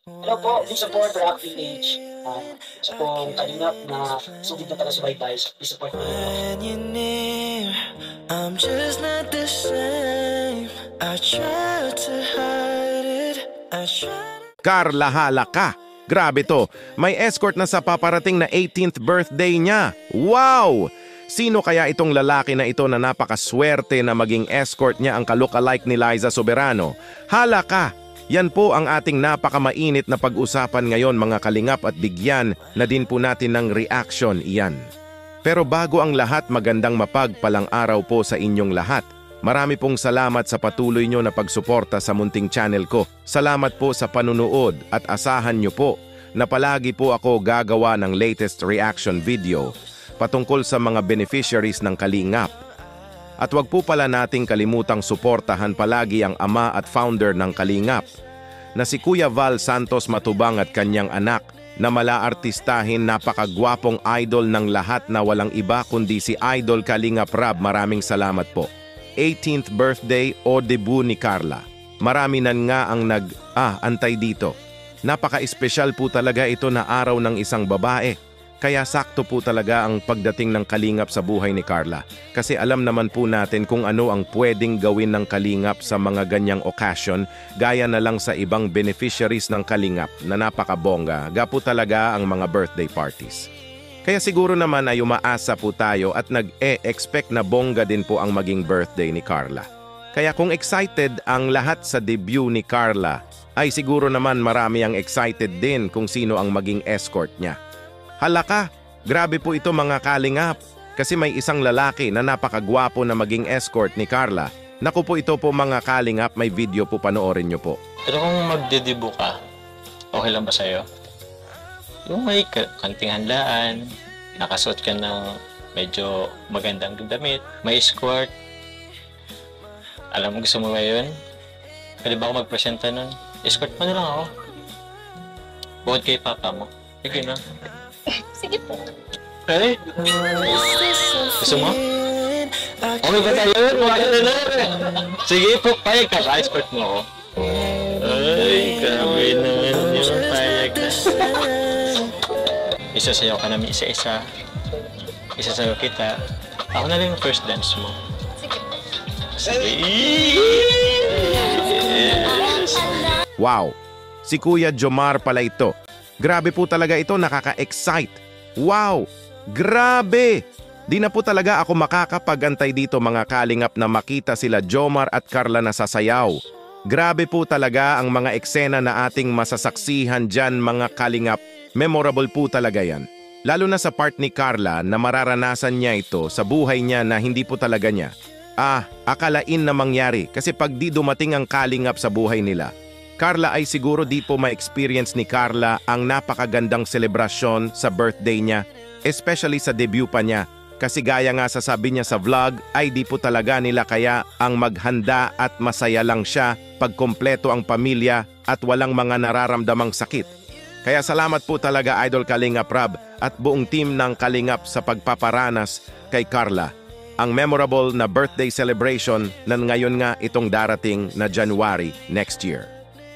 Hello po, please support Rock PH. Sa pong kalingap na sugid na taga-subaybay, please support po ninyo. When you're near, I'm just not the same. I try to hide it. I try to... Carla Halaka. Grabe to, may escort na sa paparating na 18th birthday niya. Wow! Sino kaya itong lalaki na ito na napakaswerte na maging escort niya ang ka-lookalike ni Liza Soberano? Halaka! Yan po ang ating napakamainit na pag-usapan ngayon mga kalingap at bigyan na din po natin ng reaction iyan. Pero bago ang lahat, magandang mapagpalang araw po sa inyong lahat. Marami pong salamat sa patuloy nyo na pagsuporta sa munting channel ko. Salamat po sa panunood at asahan nyo po na palagi po ako gagawa ng latest reaction video patungkol sa mga beneficiaries ng Kalingap. At wag po pala nating kalimutang suportahan palagi ang ama at founder ng Kalingap na si Kuya Val Santos Matubang at kanyang anak na mala-artistahin napakagwapong idol ng lahat na walang iba kundi si Idol Kalingap Rab. Maraming salamat po. 18th birthday o debut ni Carla. Marami nan nga ang antay dito. Napaka-espesyal po talaga ito na araw ng isang babae. Kaya sakto po talaga ang pagdating ng Kalingap sa buhay ni Carla. Kasi alam naman po natin kung ano ang pwedeng gawin ng Kalingap sa mga ganyang occasion, gaya na lang sa ibang beneficiaries ng Kalingap na napakabongga, gapo talaga ang mga birthday parties. Kaya siguro naman ay umaasa po tayo at nag-expect na bongga din po ang maging birthday ni Carla. Kaya kung excited ang lahat sa debut ni Carla, ay siguro naman marami ang excited din kung sino ang maging escort niya. Halaka, grabe po ito mga kalingap, kasi may isang lalaki na napakagwapo na maging escort ni Carla. Naku po ito po mga kalingap, may video po panoorin nyo po. Pero kung magdedebut ka, okay lang ba sa'yo? Yung may kanting handaan, nakasuot ka ng medyo magandang damit, may escort. Alam mo gusto mo ba yun? Pwede ba ako magpresenta nun? Escort mo na lang ako. Bukod kay papa mo. Sige na. Sige po. Okay? Gusto mo? Okay ba tayo? Sige po, payag ka. Escort mo ako. Ay, grabe naman yung payag na. Isasayaw ka namin isa-isa. Isasayaw kita. Ako na lang yung first dance mo. Sige. Yes. Wow! Si Kuya Jomar pala ito. Grabe po talaga ito, nakaka-excite. Wow! Grabe! Di na po talaga ako makakapag-antay dito mga kalingap na makita sila Jomar at Carla na sasayaw. Grabe po talaga ang mga eksena na ating masasaksihan dyan mga kalingap. Memorable po talaga yan. Lalo na sa part ni Carla na mararanasan niya ito sa buhay niya na hindi po talaga niya. Akalain na mangyari kasi pag di dumating ang kalingap sa buhay nila, Carla ay siguro di po ma-experience ni Carla ang napakagandang selebrasyon sa birthday niya, especially sa debut pa niya. Kasi gaya nga sasabi niya sa vlog ay di po talaga nila kaya ang maghanda at masaya lang siya pag kompleto ang pamilya at walang mga nararamdamang sakit. Kaya salamat po talaga Idol Kalingap Rab at buong team ng Kalingap sa pagpaparanas kay Carla. Ang memorable na birthday celebration na ngayon nga itong darating na January next year.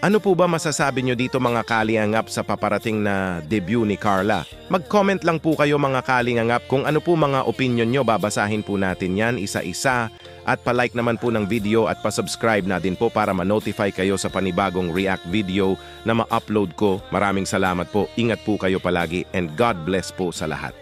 Ano po ba masasabi nyo dito mga kalingap sa paparating na debut ni Carla? Mag-comment lang po kayo mga kalingap kung ano po mga opinion nyo, babasahin po natin yan isa-isa. At palike naman po ng video at pasubscribe na din po para ma-notify kayo sa panibagong react video na ma-upload ko. Maraming salamat po, ingat po kayo palagi and God bless po sa lahat.